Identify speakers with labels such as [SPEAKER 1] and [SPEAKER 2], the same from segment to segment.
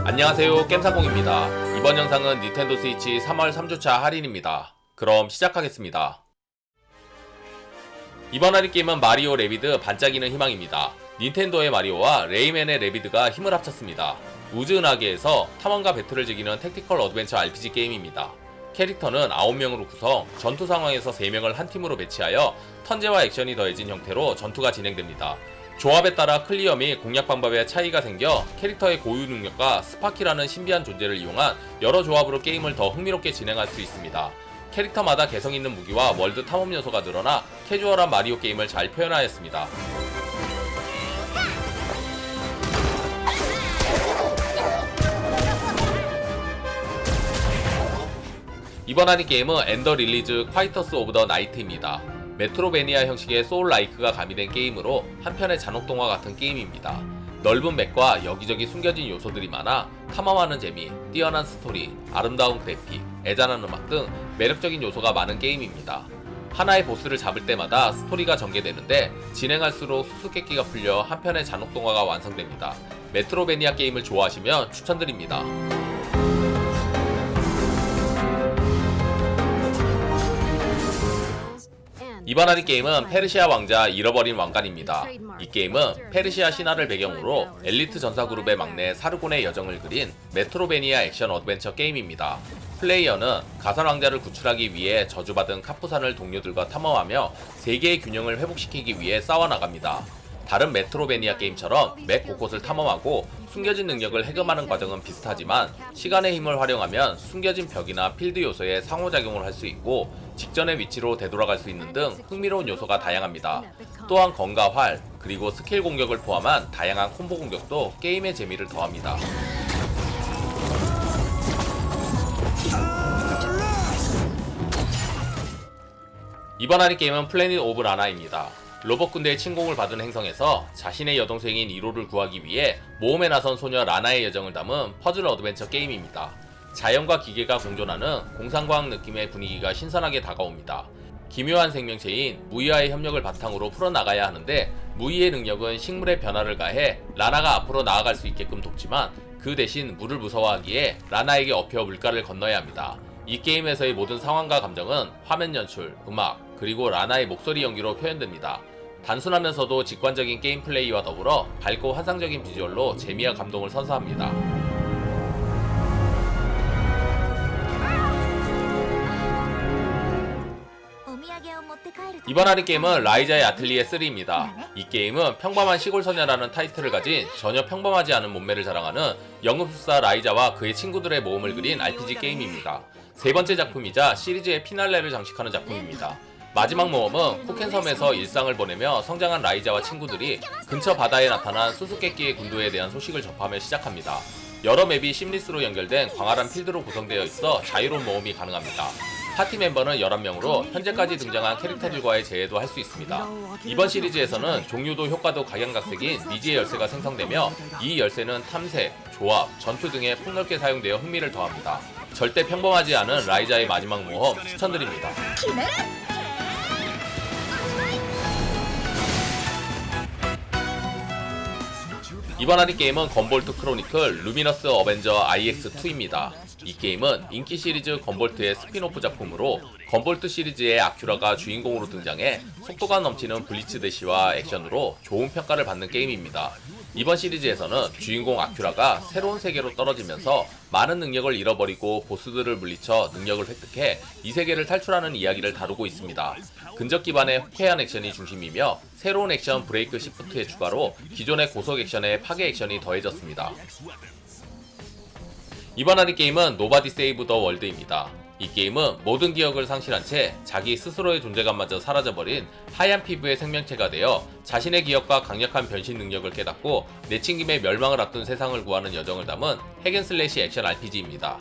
[SPEAKER 1] 안녕하세요, 겜사공입니다. 이번 영상은 닌텐도 스위치 3월 3주차 할인입니다. 그럼 시작하겠습니다. 이번 할인 게임은 마리오 레비드 반짝이는 희망입니다. 닌텐도의 마리오와 레이맨의 레비드가 힘을 합쳤습니다. 우즈은하계에서 탐험과 배틀을 즐기는 택티컬 어드벤처 RPG 게임입니다. 캐릭터는 9명으로 구성, 전투 상황에서 3명을 한 팀으로 배치하여 턴제와 액션이 더해진 형태로 전투가 진행됩니다. 조합에 따라 클리어 및 공략 방법에 차이가 생겨 캐릭터의 고유 능력과 스파키라는 신비한 존재를 이용한 여러 조합으로 게임을 더 흥미롭게 진행할 수 있습니다. 캐릭터마다 개성있는 무기와 월드 탐험 요소가 늘어나 캐주얼한 마리오 게임을 잘 표현하였습니다. 이번 할인 게임은 엔더 릴리즈 콰이터스 오브 더 나이트입니다. 메트로베니아 형식의 소울라이크가 가미된 게임으로 한편의 잔혹동화 같은 게임입니다. 넓은 맵과 여기저기 숨겨진 요소들이 많아 탐험하는 재미, 뛰어난 스토리, 아름다운 그래픽, 애잔한 음악 등 매력적인 요소가 많은 게임입니다. 하나의 보스를 잡을 때마다 스토리가 전개되는데 진행할수록 수수께끼가 풀려 한편의 잔혹동화가 완성됩니다. 메트로베니아 게임을 좋아하시면 추천드립니다. 이번 할인 게임은 페르시아 왕자 잃어버린 왕관입니다. 이 게임은 페르시아 신화를 배경으로 엘리트 전사그룹의 막내 사르곤의 여정을 그린 메트로베니아 액션 어드벤처 게임입니다. 플레이어는 가산 왕자를 구출하기 위해 저주받은 카푸산을 동료들과 탐험하며 세계의 균형을 회복시키기 위해 싸워나갑니다. 다른 메트로베니아 게임처럼 맵 곳곳을 탐험하고 숨겨진 능력을 해금하는 과정은 비슷하지만 시간의 힘을 활용하면 숨겨진 벽이나 필드 요소에 상호작용을 할 수 있고 직전의 위치로 되돌아갈 수 있는 등 흥미로운 요소가 다양합니다. 또한 검과 활, 그리고 스킬 공격을 포함한 다양한 콤보 공격도 게임의 재미를 더합니다. 이번 할인 게임은 플래닛 오브 라나입니다. 로봇 군대의 침공을 받은 행성에서 자신의 여동생인 이로를 구하기 위해 모험에 나선 소녀 라나의 여정을 담은 퍼즐 어드벤처 게임입니다. 자연과 기계가 공존하는 공상과학 느낌의 분위기가 신선하게 다가옵니다. 기묘한 생명체인 무이와의 협력을 바탕으로 풀어나가야 하는데 무이의 능력은 식물의 변화를 가해 라나가 앞으로 나아갈 수 있게끔 돕지만 그 대신 물을 무서워하기에 라나에게 업혀 물가를 건너야 합니다. 이 게임에서의 모든 상황과 감정은 화면 연출, 음악, 그리고 라나의 목소리 연기로 표현됩니다. 단순하면서도 직관적인 게임 플레이와 더불어 밝고 환상적인 비주얼로 재미와 감동을 선사합니다. 이번 할인 게임은 라이자의 아틀리에 3입니다. 이 게임은 평범한 시골 소녀라는 타이틀을 가진 전혀 평범하지 않은 몸매를 자랑하는 연금술사 라이자와 그의 친구들의 모험을 그린 RPG 게임입니다. 세 번째 작품이자 시리즈의 피날레를 장식하는 작품입니다. 마지막 모험은 쿠켄섬에서 일상을 보내며 성장한 라이자와 친구들이 근처 바다에 나타난 수수께끼의 군도에 대한 소식을 접하며 시작합니다. 여러 맵이 심리스로 연결된 광활한 필드로 구성되어 있어 자유로운 모험이 가능합니다. 파티 멤버는 11명으로 현재까지 등장한 캐릭터들과의 재해도 할 수 있습니다. 이번 시리즈에서는 종류도 효과도 각양각색인 미지의 열쇠가 생성되며 이 열쇠는 탐색, 조합, 전투 등에 폭넓게 사용되어 흥미를 더합니다. 절대 평범하지 않은 라이자의 마지막 모험 추천드립니다. 이번 할인 게임은 건볼트 크로니클 루미너스 어벤져 IX2입니다. 이 게임은 인기 시리즈 건볼트의 스피노프 작품으로 건볼트 시리즈의 아큐라가 주인공으로 등장해 속도가 넘치는 블리츠 대시와 액션으로 좋은 평가를 받는 게임입니다. 이번 시리즈에서는 주인공 아큐라가 새로운 세계로 떨어지면서 많은 능력을 잃어버리고 보스들을 물리쳐 능력을 획득해 이 세계를 탈출하는 이야기를 다루고 있습니다. 근접 기반의 호쾌한 액션이 중심이며 새로운 액션 브레이크 시프트의 추가로 기존의 고속 액션에 파괴 액션이 더해졌습니다. 이번 할인 게임은 노바디 세이브 더 월드입니다. 이 게임은 모든 기억을 상실한 채 자기 스스로의 존재감마저 사라져버린 하얀 피부의 생명체가 되어 자신의 기억과 강력한 변신 능력을 깨닫고 내친김의 멸망을 앞둔 세상을 구하는 여정을 담은 핵앤슬래시 액션 RPG입니다.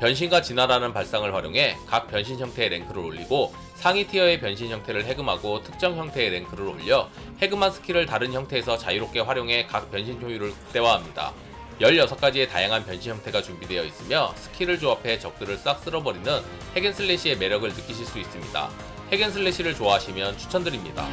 [SPEAKER 1] 변신과 진화라는 발상을 활용해 각 변신 형태의 랭크를 올리고 상위 티어의 변신 형태를 해금하고 특정 형태의 랭크를 올려 해금한 스킬을 다른 형태에서 자유롭게 활용해 각 변신 효율을 극대화합니다. 16가지의 다양한 변신 형태가 준비되어 있으며 스킬을 조합해 적들을 싹 쓸어버리는 핵앤슬래시의 매력을 느끼실 수 있습니다. 핵앤슬래시를 좋아하시면 추천드립니다.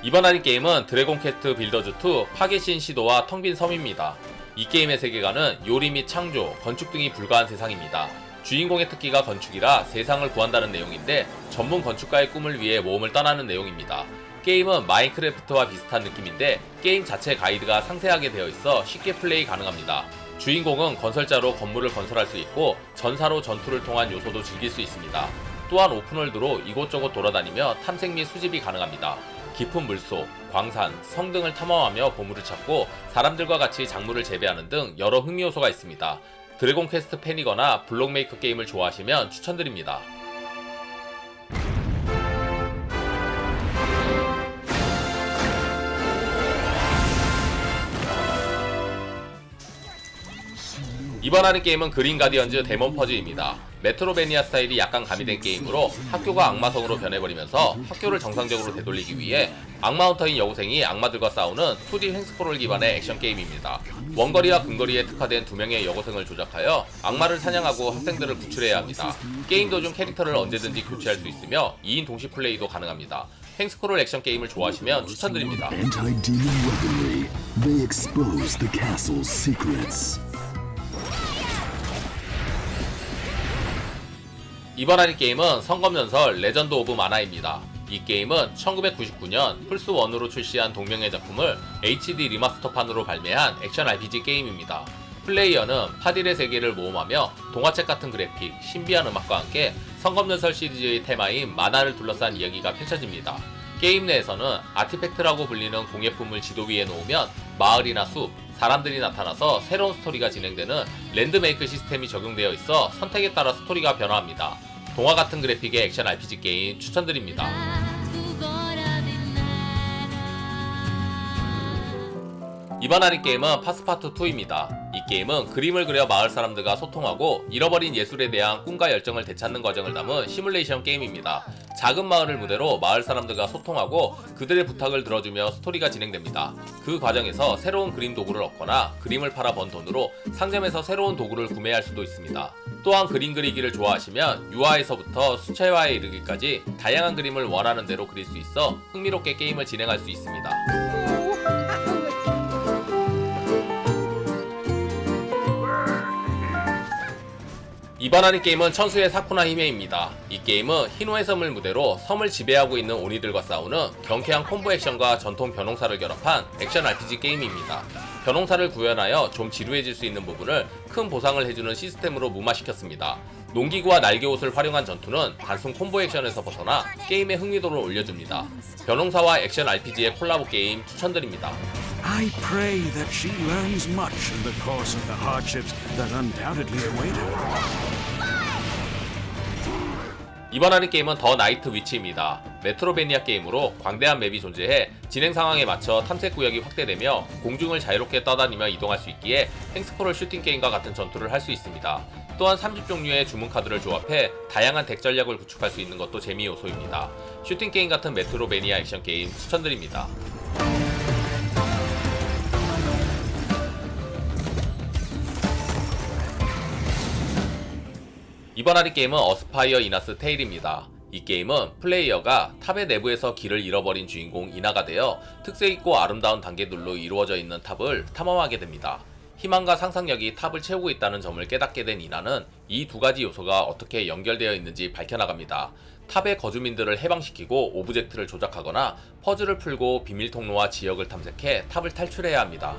[SPEAKER 1] 이번 할인 게임은 드래곤 퀘스트 빌더즈2 파괴신 시도와 텅빈 섬입니다. 이 게임의 세계관은 요리 및 창조, 건축 등이 불가한 세상입니다. 주인공의 특기가 건축이라 세상을 구한다는 내용인데 전문 건축가의 꿈을 위해 모험을 떠나는 내용입니다. 게임은 마인크래프트와 비슷한 느낌인데 게임 자체 가이드가 상세하게 되어 있어 쉽게 플레이 가능합니다. 주인공은 건설자로 건물을 건설할 수 있고 전사로 전투를 통한 요소도 즐길 수 있습니다. 또한 오픈월드로 이곳저곳 돌아다니며 탐색 및 수집이 가능합니다. 깊은 물속, 광산, 성 등을 탐험하며 보물을 찾고 사람들과 같이 작물을 재배하는 등 여러 흥미 요소가 있습니다. 드래곤 퀘스트 팬이거나 블록메이커 게임을 좋아하시면 추천드립니다. 이번 하는 게임은 그린 가디언즈 데몬 퍼즈입니다. 메트로베니아 스타일이 약간 가미된 게임으로 학교가 악마성으로 변해버리면서 학교를 정상적으로 되돌리기 위해 악마헌터인 여고생이 악마들과 싸우는 2D 횡스크롤 기반의 액션 게임입니다. 원거리와 근거리에 특화된 2명의 여고생을 조작하여 악마를 사냥하고 학생들을 구출해야 합니다. 게임 도중 캐릭터를 언제든지 교체할 수 있으며 2인 동시 플레이도 가능합니다. 횡스크롤 액션 게임을 좋아하시면 추천드립니다. 이번 할인 게임은 성검전설 레전드 오브 마나입니다. 이 게임은 1999년 플스1으로 출시한 동명의 작품을 HD 리마스터판으로 발매한 액션 RPG 게임입니다. 플레이어는 파딜의 세계를 모험하며 동화책 같은 그래픽, 신비한 음악과 함께 성검전설 시리즈의 테마인 만화를 둘러싼 이야기가 펼쳐집니다. 게임 내에서는 아티팩트라고 불리는 공예품을 지도 위에 놓으면 마을이나 숲, 사람들이 나타나서 새로운 스토리가 진행되는 랜드메이크 시스템이 적용되어 있어 선택에 따라 스토리가 변화합니다. 동화 같은 그래픽의 액션 RPG 게임 추천드립니다. 이번 할인 게임은 파스파트2입니다. 이 게임은 그림을 그려 마을 사람들과 소통하고 잃어버린 예술에 대한 꿈과 열정을 되찾는 과정을 담은 시뮬레이션 게임입니다. 작은 마을을 무대로 마을 사람들과 소통하고 그들의 부탁을 들어주며 스토리가 진행됩니다. 그 과정에서 새로운 그림 도구를 얻거나 그림을 팔아 번 돈으로 상점에서 새로운 도구를 구매할 수도 있습니다. 또한 그림 그리기를 좋아하시면 유화에서부터 수채화에 이르기까지 다양한 그림을 원하는 대로 그릴 수 있어 흥미롭게 게임을 진행할 수 있습니다. 이번 할인 게임은 천수의 사쿠나 히메입니다. 이 게임은 희노의 섬을 무대로 섬을 지배하고 있는 오니들과 싸우는 경쾌한 콤보 액션과 전통 변홍사를 결합한 액션 RPG 게임입니다. 변홍사를 구현하여 좀 지루해질 수 있는 부분을 큰 보상을 해주는 시스템으로 무마시켰습니다. 농기구와 날개옷을 활용한 전투는 단순 콤보 액션에서 벗어나 게임의 흥미도를 올려줍니다. 변홍사와 액션 RPG의 콜라보 게임 추천드립니다.
[SPEAKER 2] I pray that she learns much in the course of the hardships that undoubtedly await her.
[SPEAKER 1] 이번 할인 게임은 더 나이트 위치입니다. 메트로베니아 게임으로 광대한 맵이 존재해 진행 상황에 맞춰 탐색 구역이 확대되며 공중을 자유롭게 떠다니며 이동할 수 있기에 횡스크롤 슈팅 게임과 같은 전투를 할 수 있습니다. 또한 30종류의 주문 카드를 조합해 다양한 덱 전략을 구축할 수 있는 것도 재미 요소입니다. 슈팅 게임 같은 메트로베니아 액션 게임 추천드립니다. 이번 할인 게임은 어스파이어 이나스 테일입니다. 이 게임은 플레이어가 탑의 내부에서 길을 잃어버린 주인공 이나가 되어 특색있고 아름다운 단계들로 이루어져 있는 탑을 탐험하게 됩니다. 희망과 상상력이 탑을 채우고 있다는 점을 깨닫게 된 이나는 이 두 가지 요소가 어떻게 연결되어 있는지 밝혀나갑니다. 탑의 거주민들을 해방시키고 오브젝트를 조작하거나 퍼즐을 풀고 비밀 통로와 지역을 탐색해 탑을 탈출해야 합니다.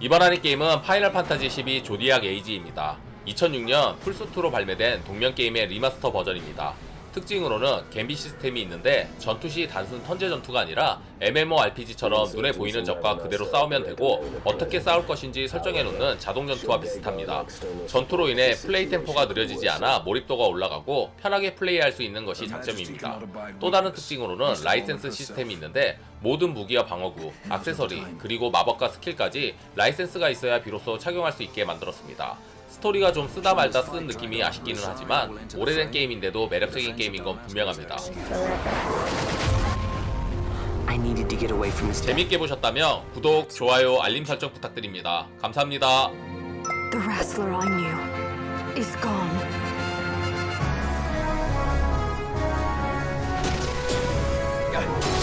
[SPEAKER 1] 이번 할인 게임은 파이널 판타지 12 조디악 에이지입니다. 2006년 플스2로 발매된 동명 게임의 리마스터 버전입니다. 특징으로는 갬빗 시스템이 있는데 전투 시 단순 턴제 전투가 아니라 MMORPG처럼 눈에 보이는 적과 그대로 싸우면 되고 어떻게 싸울 것인지 설정해놓는 자동 전투와 비슷합니다. 전투로 인해 플레이 템포가 느려지지 않아 몰입도가 올라가고 편하게 플레이할 수 있는 것이 장점입니다. 또 다른 특징으로는 라이센스 시스템이 있는데 모든 무기와 방어구, 액세서리, 그리고 마법과 스킬까지 라이센스가 있어야 비로소 착용할 수 있게 만들었습니다. 스토리가 좀 쓰다 말다 쓴 느낌이 아쉽기는 하지만 오래된 게임인데도 매력적인 게임인 건 분명합니다. 재밌게 보셨다면 구독, 좋아요, 알림 설정 부탁드립니다. 감사합니다.
[SPEAKER 3] The wrestler I knew is gone. 시간